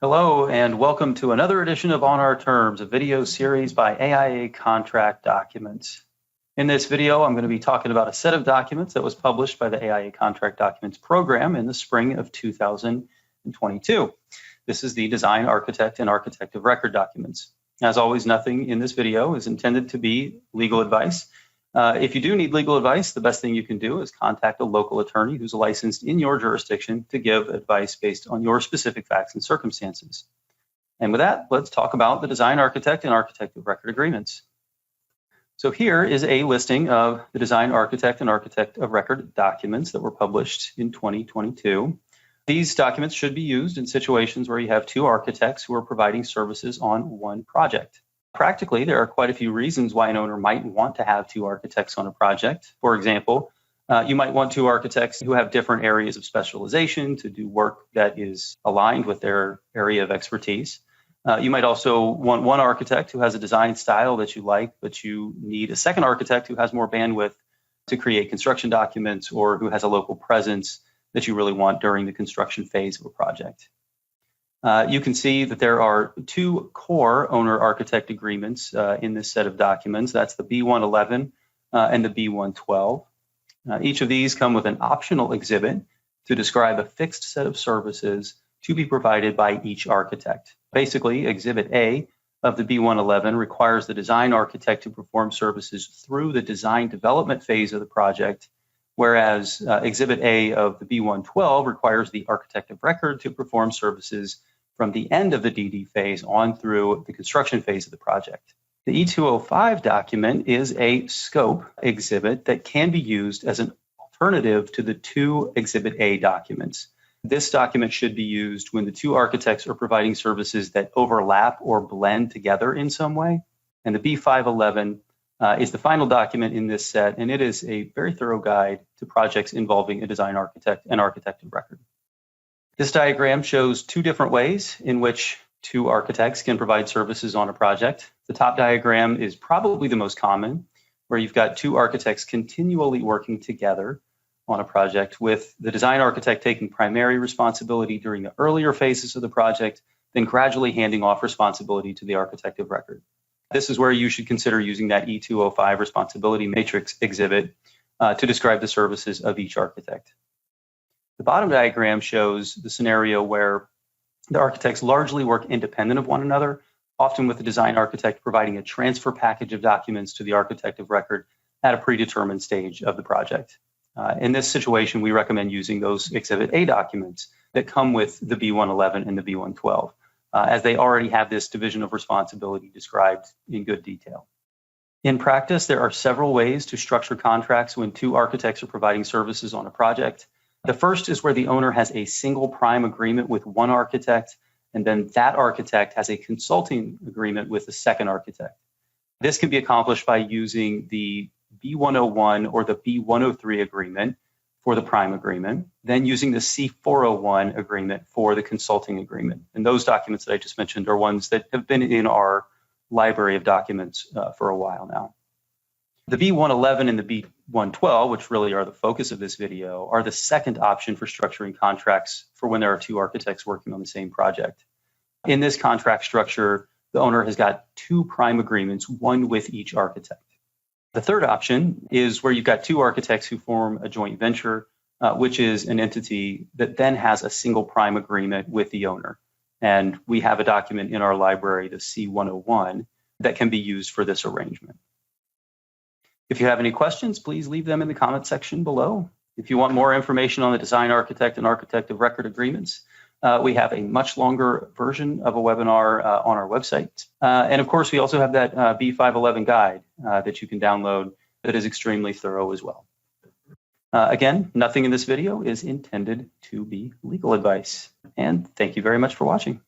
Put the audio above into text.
Hello, and welcome to another edition of On Our Terms, a video series by AIA Contract Documents. In this video, I'm going to be talking about a set of documents that was published by the AIA Contract Documents program in the spring of 2022. This is the Design Architect and Architect of Record documents. As always, nothing in this video is intended to be legal advice. If you do need legal advice, the best thing you can do is contact a local attorney who's licensed in your jurisdiction to give advice based on your specific facts and circumstances. And with that, let's talk about the Design Architect and Architect of Record agreements. So here is a listing of the Design Architect and Architect of Record documents that were published in 2022. These documents should be used in situations where you have two architects who are providing services on one project. Practically, there are quite a few reasons why an owner might want to have two architects on a project. For example, you might want two architects who have different areas of specialization to do work that is aligned with their area of expertise. You might also want one architect who has a design style that you like, but you need a second architect who has more bandwidth to create construction documents or who has a local presence that you really want during the construction phase of a project. You can see that there are two core owner-architect agreements in this set of documents. That's the B111 and the B112. Each of these come with an optional exhibit to describe a fixed set of services to be provided by each architect. Basically, Exhibit A of the B111 requires the design architect to perform services through the design development phase of the project, whereas Exhibit A of the B112 requires the architect of record to perform services from the end of the DD phase on through the construction phase of the project. The E205 document is a scope exhibit that can be used as an alternative to the two Exhibit A documents. This document should be used when the two architects are providing services that overlap or blend together in some way. And the B511 is the final document in this set, and it is a very thorough guide to projects involving a design architect and architect of record. This diagram shows two different ways in which two architects can provide services on a project. The top diagram is probably the most common, where you've got two architects continually working together on a project, with the design architect taking primary responsibility during the earlier phases of the project, then gradually handing off responsibility to the architect of record. This is where you should consider using that E205 responsibility matrix exhibit to describe the services of each architect. The bottom diagram shows the scenario where the architects largely work independent of one another, often with the design architect providing a transfer package of documents to the architect of record at a predetermined stage of the project. In this situation, we recommend using those Exhibit A documents that come with the B111 and the B112, as they already have this division of responsibility described in good detail. In practice, there are several ways to structure contracts when two architects are providing services on a project. The first is where the owner has a single prime agreement with one architect, and then that architect has a consulting agreement with the second architect. This can be accomplished by using the B101 or the B103 agreement for the prime agreement, then using the C401 agreement for the consulting agreement. And those documents that I just mentioned are ones that have been in our library of documents for a while now. The B111 and the B112, which really are the focus of this video, are the second option for structuring contracts for when there are two architects working on the same project. In this contract structure, the owner has got two prime agreements, one with each architect. The third option is where you've got two architects who form a joint venture, which is an entity that then has a single prime agreement with the owner. And we have a document in our library, the C101, that can be used for this arrangement. If you have any questions, please leave them in the comment section below. If you want more information on the design architect and architect of record agreements, we have a much longer version of a webinar on our website. And of course, we also have that B511 guide that you can download that is extremely thorough as well. Again, nothing in this video is intended to be legal advice. And thank you very much for watching.